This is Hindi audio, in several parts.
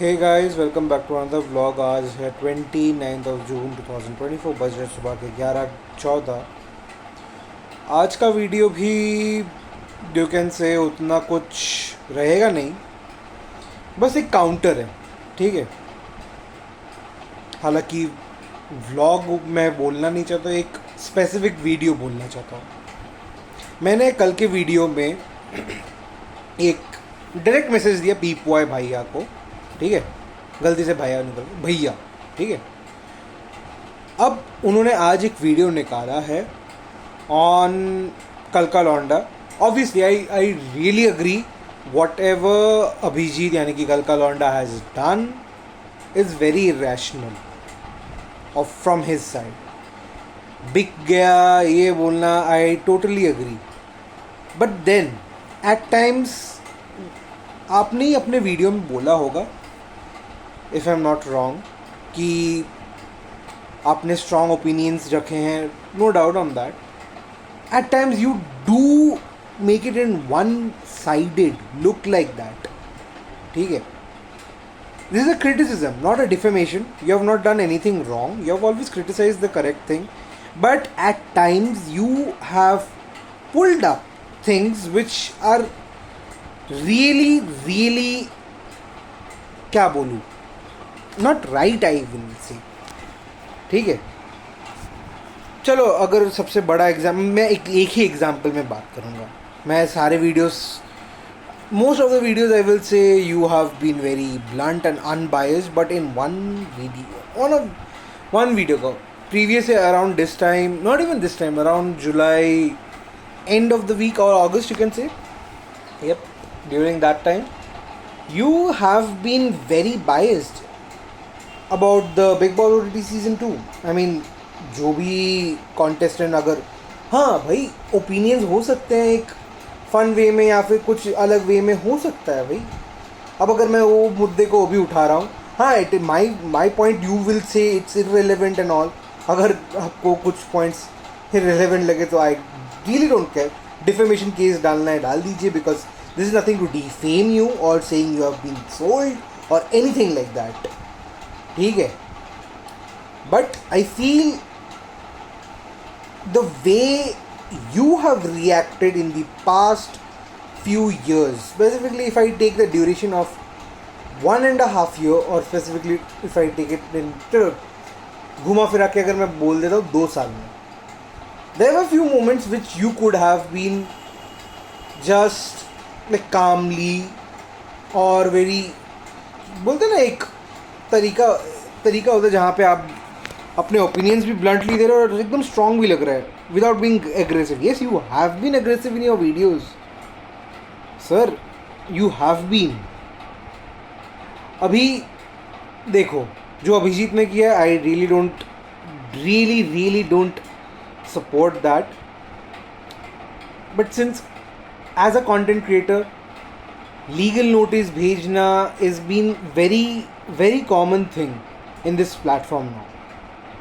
Hey guys, welcome back to another vlog. आज है 29 जून 2024, बज रहे सुबह के 11:14। आज का वीडियो भी यू कैन से उतना कुछ रहेगा नहीं, बस एक काउंटर है, ठीक है। हालांकि व्लॉग मैं बोलना नहीं चाहता, एक स्पेसिफिक वीडियो बोलना चाहता हूँ। मैंने कल के वीडियो में एक डायरेक्ट मैसेज दिया पीप बॉय भैया को, ठीक है। गलती से भैया निकल भैया, ठीक है। अब उन्होंने आज एक वीडियो निकाला है ऑन कल का लौंडा। Obviously I really agree whatever Abhijeet यानी कि कल का लौंडा has done is very rational और फ्रॉम हिज साइड। बिक गया ये बोलना, I totally agree, but then at times आपने ही अपने वीडियो में बोला होगा, if I am not wrong, कि आपने स्ट्रॉन्ग ओपिनियंस रखे हैं, no doubt on that. At times you do make it in one sided look like that, ठीक है। This is a criticism, not a defamation. You have not done anything wrong. You have always criticized the correct thing, but at times you have pulled up things which are really क्या बोलूँ, नॉट राइट, आई विल से, ठीक है। चलो, अगर सबसे बड़ा एग्जाम्पल मैं एक ही एग्जाम्पल में बात करूँगा। मैं सारे videos, most of the videos I will say you have been very blunt and unbiased, but in one video का previous around this time, not even this time, around July end of the week or August, you can say, yep, during that time you have been very biased about the Big Boss OTT season 2. I mean, जो भी कॉन्टेस्टेंट, अगर हाँ भाई ओपिनियंस हो सकते हैं एक फन वे में या फिर कुछ अलग वे में हो सकता है भाई। अब अगर मैं वो मुद्दे को भी उठा रहा हूँ, हाँ, it my point you will say it's irrelevant and all. अगर आपको कुछ पॉइंट्स इररिलेवेंट लगे तो I really don't care, defamation case डालना है डाल दीजिए, because this is nothing to defame you or saying you have been sold or anything like that, ठीक है। But I feel the way you have reacted in the past few years, specifically if I take the duration of 1.5 year, or specifically if I take it in घुमा फिरा के अगर मैं बोल देता हूँ 2 साल में, there were few moments which you could have been just like calmly और very, बोलते ना एक तरीका होता है जहाँ पे आप अपने ओपिनियंस भी ब्लंटली दे रहे हो और एकदम स्ट्रॉन्ग भी लग रहा है without being aggressive. Yes, you have been aggressive in your videos sir, you have been. अभी देखो जो अभिजीत ने किया, I really don't support that, but since as a content creator legal notice भेजना is been very common thing in this platform now.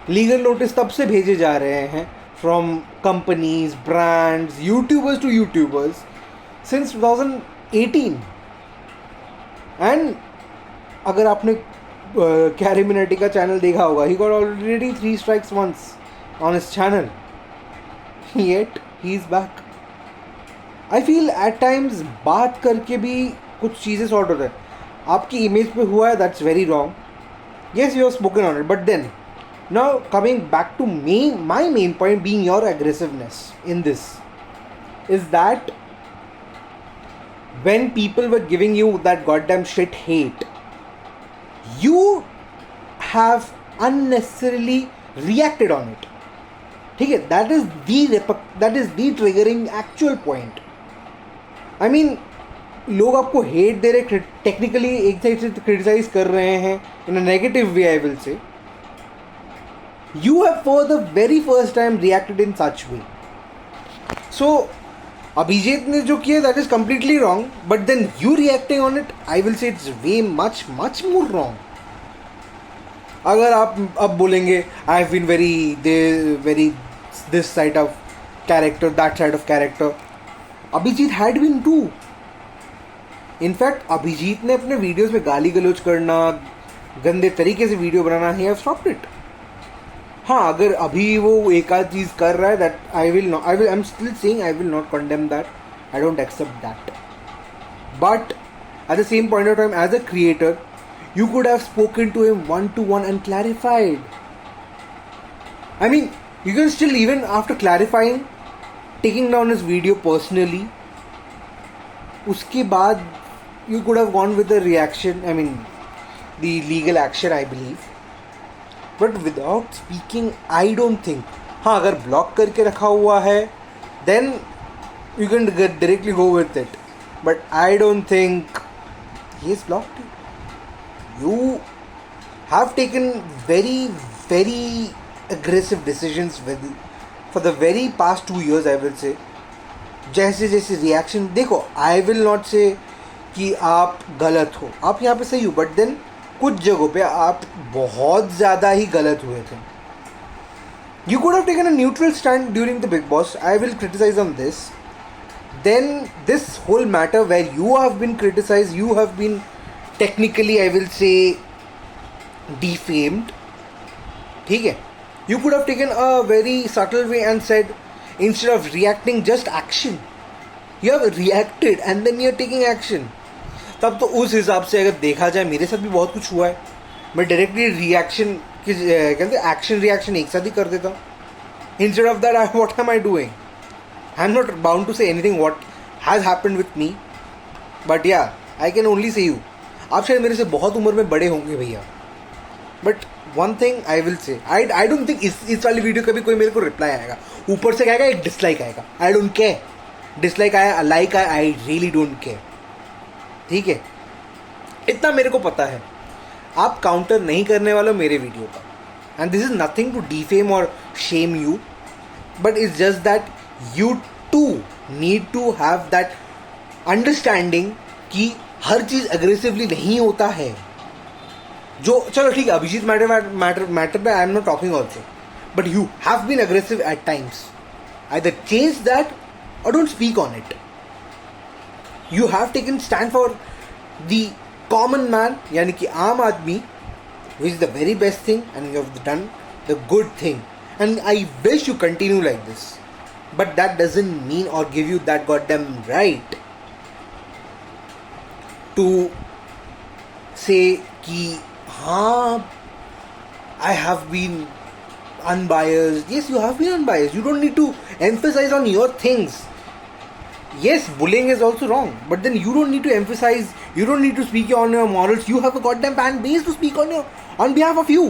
Legal notice तब से भेजे जा रहे हैं from companies, brands, YouTubers to YouTubers since 2018। And अगर आपने कैरी मिनेटी का चैनल देखा होगा, he got already 3 strikes once on his channel, yet he is back. I feel at times बात करके भी कुछ चीज़ें सॉर्ट होता है। आपकी इमेज पे हुआ है, that's very wrong, yes you have spoken on it, but then now coming back to my main point being your aggressiveness in this is that when people were giving you that goddamn shit hate, you have unnecessarily reacted on it, ठीक है। that is the triggering actual point. I mean, लोग आपको हेट दे रहे, टेक्निकली एक साइड से क्रिटिसाइज कर रहे हैं in a negative way, I will say. You have for the very first time reacted in such way. So, Abhijeet ने जो किया that is completely wrong, but then you reacting on it, I will say it's way much more wrong. अगर आप अब बोलेंगे I have been very this side of character, that side of character, Abhijeet had been too. In fact Abhijeet ने अपने वीडियोस में गाली गलौज करना, गंदे तरीके से video banana, he have stopped it. हाँ, अगर अभी वो एक आध चीज़ कर रहा है, that I am still saying I will not condemn that. I don't accept that. But at the same point of time, as a creator, you could have spoken to him one-to-one and clarified. I mean, you can still, even after clarifying, taking down his video personally, uske baad you could have gone with the reaction, I mean the legal action, I believe. But without speaking, I don't think. हाँ, अगर ब्लॉक करके रखा हुआ है, then you can directly go with it. But I don't think he is blocked you. You have taken very, very aggressive decisions for the very past 2 years, I will say. जैसे जैसे रिएक्शन देखो, आई विल नॉट से कि आप गलत हो, आप यहाँ पे सही हो, बट देन कुछ जगहों पे आप बहुत ज़्यादा ही गलत हुए थे. You could have taken a neutral stand during the Big Boss. I will criticize on this. Then this whole matter where you have been criticized, you have been technically, I will say, defamed. ठीक है? You could have taken a very subtle way and said, instead of reacting, just action. You have reacted and then you are taking action. तब तो उस हिसाब से अगर देखा जाए, मेरे साथ भी बहुत कुछ हुआ है. मैं डायरेक्टली रिएक्शन कहते एक्शन रिएक्शन एक साथ ही कर देता. Instead of that, what am I doing? I'm not bound to say anything what has happened with me, but yeah, I can only say you. आप शायद मेरे से बहुत उम्र में बड़े होंगे भैया, but one thing I will say, I don't think इस वाली वीडियो का भी कोई मेरे को रिप्लाई आएगा. ऊपर से आएगा एक डिसलाइक आएगा. I don't care. डिसलाइक आया, लाइक आया, I really don't care. ठीक है, इतना मेरे को पता है. आप काउंटर नहीं करने वाले मेरे वीडियो का, and this is nothing to defame or shame you, but it's just that you too need to have that understanding कि हर चीज़ अग्रेसिवली नहीं होता है. जो चलो ठीक है, अभिजीत मैटर पे I am not talking also, but you have been aggressive at times. Either change that or don't speak on it. You have taken stand for the common man, यानी कि आम आदमी, which is the very best thing, and you have done the good thing, and I wish you continue like this. But that doesn't mean or give you that goddamn right to say कि हाँ, I have been unbiased. Yes, you have been unbiased. You don't need to emphasize on your things. Yes, bullying is also wrong, but then you don't need to emphasize. You don't need to speak on your morals. You have a goddamn fan base to speak on behalf of you.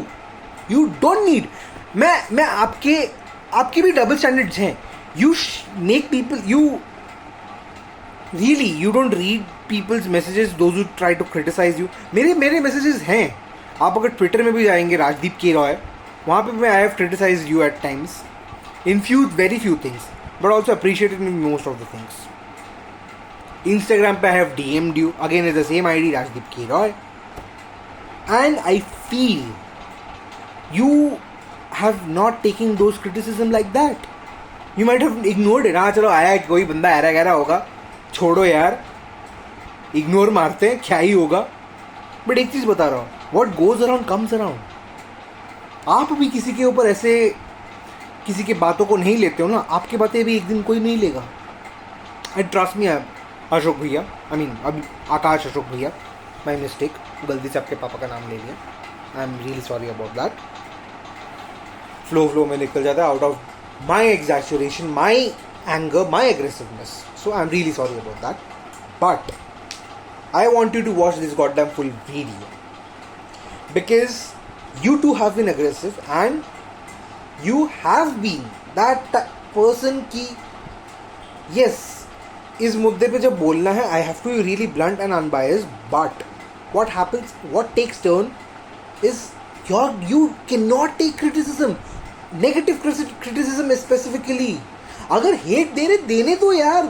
You don't need. मैं आपके भी डबल स्टैंडर्ड्स हैं. You make people, you don't read people's messages, those who try to criticize you. मेरे messages हैं. आप अगर ट्विटर में भी जाएंगे, राजदीप के रॉय, वहाँ पे मैं I have criticized you at times in very few things, but also appreciated in most of the things. Instagram पे I have DM'd you, again it's the same ID, Rajdeep के Roy, and I feel you have not taken those criticism like that. You might have ignored it. हाँ चलो, आया कोई बंदा ऐरा गहरा होगा, छोड़ो यार, इग्नोर मारते हैं, क्या ही होगा. बट एक चीज़ बता रहा हूँ, what goes around comes around. आप भी किसी के ऊपर ऐसे किसी के बातों को नहीं लेते हो ना, आपकी बातें भी एक दिन कोई नहीं लेगा. एंड ट्रस्ट मी, अशोक भैया, आई मीन अभी आकाश अशोक भैया, माई मिस्टेक, गलती से आपके पापा का नाम ले लिया. I am really sorry about that. Flow में निकल जाता है, out of my exaggeration, my anger, my aggressiveness. So I'm really sorry about that. But I want you to watch this goddamn full video, because you too have been aggressive and you have been that person की yes, इस मुद्दे पे जब बोलना है, I have to be really blunt and unbiased. But what happens, what takes turn is you cannot take criticism. Negative criticism specifically. अगर हेट देने तो यार,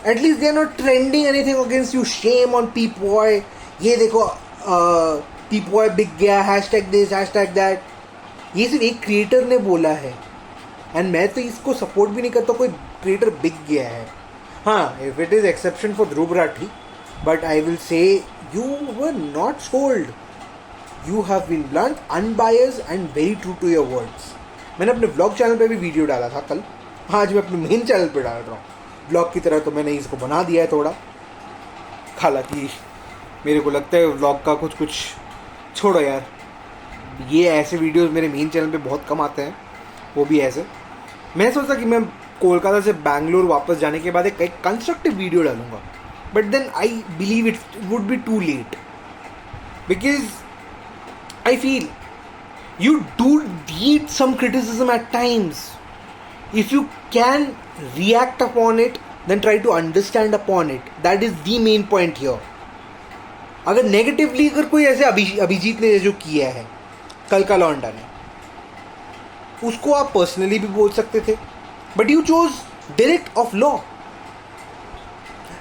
at least they are not trending anything against you. Shame on peep boy, ये देखो पीप बॉय बिक गया, हैशटैग दिस हैशटैग दैट. ये सिर्फ एक क्रिएटर ने बोला है, एंड मैं तो इसको सपोर्ट भी नहीं करता कोई क्रिएटर बिक गया है. हाँ, if it is exception for Dhruv Rathee, but I will say you were not sold. You have been blunt, unbiased and very true to your words. मैंने अपने vlog चैनल पे भी वीडियो डाला था कल, आज मैं अपने मेन चैनल पे डाल रहा हूँ vlog की तरह, तो मैंने इसको बना दिया है थोड़ा। हालांकि मेरे को लगता है vlog का कुछ छोड़ो यार, ये ऐसे वीडियोस मेरे मेन चैनल पे बहुत कम आते हैं, वो भी ऐसे। मैं सोचा कि मैं कोलकाता से बैंगलोर वापस जाने के बाद एक कंस्ट्रक्टिव वीडियो डालूंगा, but then I believe it would be too late, because I feel you do need some criticism at times. If you can react upon it, then try to understand upon it. That is the main point here. अगर नेगेटिवली अगर कोई ऐसे अभिजीत ने जो किया है कल का लौंडा ने, उसको आप पर्सनली भी बोल सकते थे, but you chose direct of law.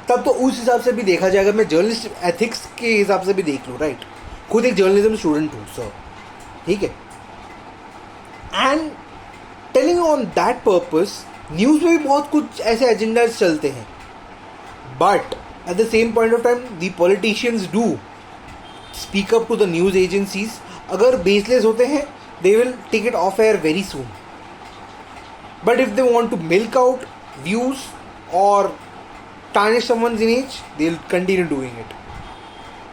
तब तो उस हिसाब से भी देखा जाएगा, मैं जर्नलिस्ट एथिक्स के हिसाब से भी देख लूँ, राइट। खुद एक जर्नलिज्म स्टूडेंट हूँ सर, ठीक है। And telling on that purpose, news में भी बहुत कुछ ऐसे एजेंडाज चलते हैं, but at the same point of time the politicians do speak up to the news agencies. अगर बेसलेस होते हैं, they will take it off air very soon, but if they want to milk out views और tarnish someone's image, they'll continue doing it.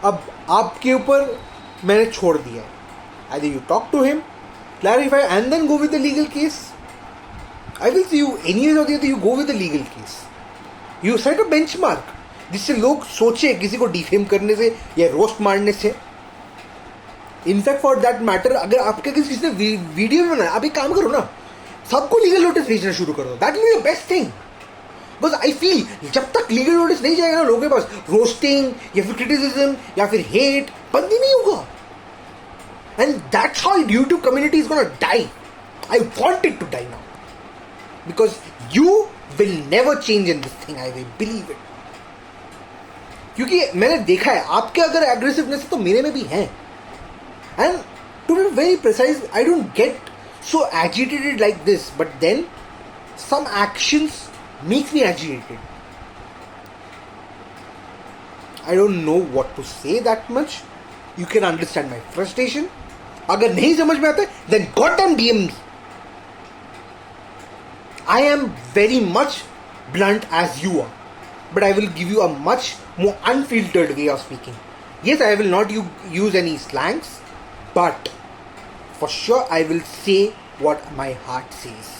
अब आपके ऊपर मैंने छोड़ दिया है, either you talk to him, clarify and then go with the legal case. I will see you anyways or the other, you go with the legal case. You set a benchmark जिससे लोग सोचे किसी को डिफेम करने से या रोस्ट मारने से। इनफैक्ट फॉर दैट मैटर, अगर आपके किसी ने वीडियो में बनाया, आप एक काम करो ना, सबको लीगल नोटिस भेजना शुरू कर दो। That will be the best thing. बस आई फील जब तक लीगल नोटिस नहीं जाएगा ना लोगों के पास, रोस्टिंग या फिर क्रिटिसिज्म या फिर हेट बंद ही नहीं होगा। And that's how YouTube community is gonna die. I want it to die now, because you will never change in this thing, I will believe it. क्योंकि मैंने देखा है आपके अगर एग्रेसिवनेस है तो मेरे में भी है। And to be very precise, I don't get so agitated like this, but then some actions makes me agitated. I don't know what to say that much. You can understand my frustration. अगर नहीं समझ में आता है, then goddamn DM me. I am very much blunt as you are, but I will give you a much more unfiltered way of speaking. Yes, I will not use any slangs, but for sure I will say what my heart says.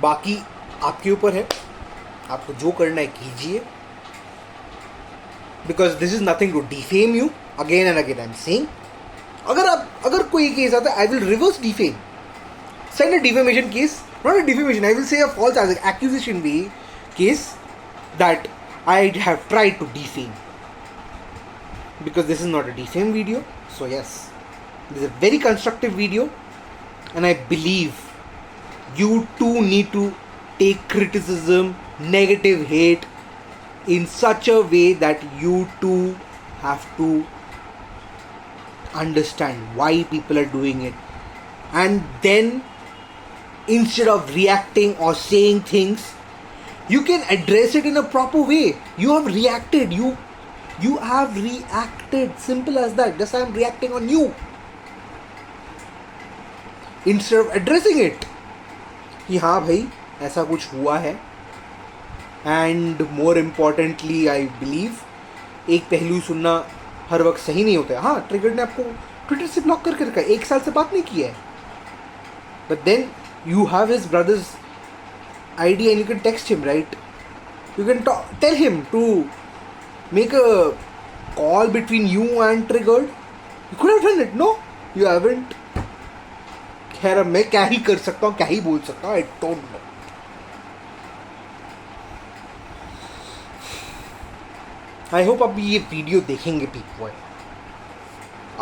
बाकी आपके ऊपर है, आपको जो करना है कीजिए, because this is nothing to defame you. Again and again I am saying, अगर कोई केस आता है, I will reverse defame, send a defamation case, not a defamation, I will say a false accusation way case that I have tried to defame, because this is not a defame video. So yes, this is a very constructive video, and I believe you too need to take criticism, negative hate in such a way that you too have to understand why people are doing it, and then instead of reacting or saying things, you can address it in a proper way. You have reacted, you have reacted, simple as that. Just I am reacting on you instead of addressing it कि हाँ भाई ऐसा कुछ हुआ है। And more importantly I believe, एक पहलू सुनना हर वक्त सही नहीं होता है। हाँ, ट्रिगर ने आपको ट्विटर से ब्लॉक करके रखा है, 1 साल से बात नहीं किया है, but then you have his brother's ID and you can text him, right? You can tell him to make a call between you and triggered. You could have done it, no you haven't. खैर, मैं क्या ही कर सकता हूँ, क्या ही बोल सकता हूँ, I don't know. I hope अब ये वीडियो देखेंगे पीपल।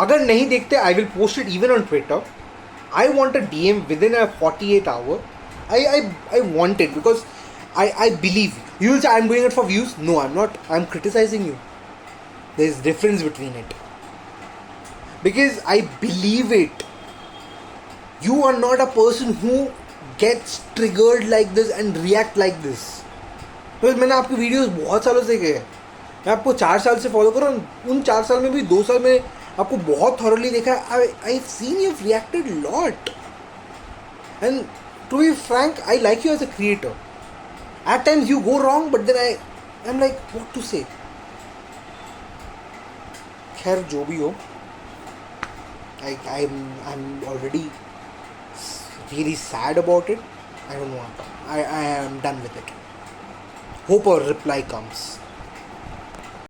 अगर नहीं देखते, I will post it even on Twitter. I want a DM within a 48 hour. I want it because I believe. You will say I'm doing it for views. No, I'm not. I'm criticizing you. There is difference between it. Because I believe it. You are not a person who gets triggered like this and react like this. तो मैंने आपकी वीडियोस बहुत सालों से गए, मैं आपको 4 साल से फॉलो कर रहा हूँ, उन 4 साल में भी 2 साल में आपको बहुत थॉरली देखा है. I seen you reacted lot, and to be frank I like you as a creator. At times you go wrong, but then I am like what to say. खैर जो भी हो, I'm already really sad about it. I don't know. I am done with it. Hope a reply comes.